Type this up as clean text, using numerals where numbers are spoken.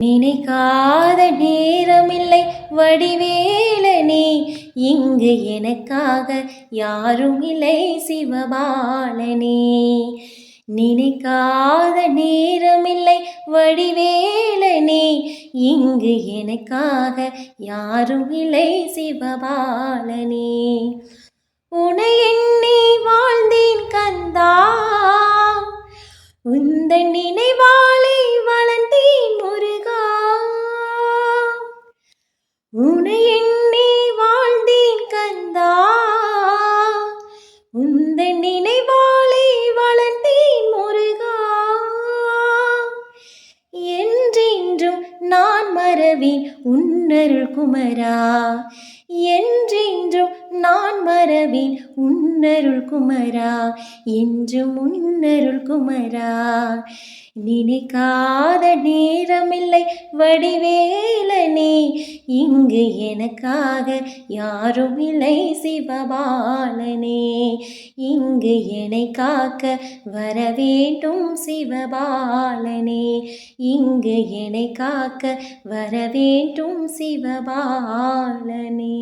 நினைக்காத நேரமில்லை வடிவேலனே, இங்கு எனக்காக யாரும் இல்லை சிவபாலனே. நினைக்காத நேரமில்லை வடிவேலனே, இங்கு எனக்காக யாரும் இல்லை சிவபாலனே. உனை எண்ணி வாழ்ந்தேன் கந்தா, உந்தன் நினைவாலே வளர்ந்தேன் முருகா. உனை எண்ணி வாழ்ந்தேன் கந்தா, உந்தன் நினைவாலே வளர்ந்தேன் முருகா. என்றென்றும் நான் மறவேன் உன்னருள் குமரா, என்றென்றும் நான் மறவேன் உன்னருள் குமரா, என்றும் உன்னருள் குமரா. நினைக்காத நேரமில்லை வடிவேலனே, இங்கு எனக்காக யாரும் இல்லை சிவபாலனே. இங்கு என்னை காக்க வரவேண்டும் சிவபாலனே, இங்கு என்னை காக்க வரவேண்டும் சிவபாலனே.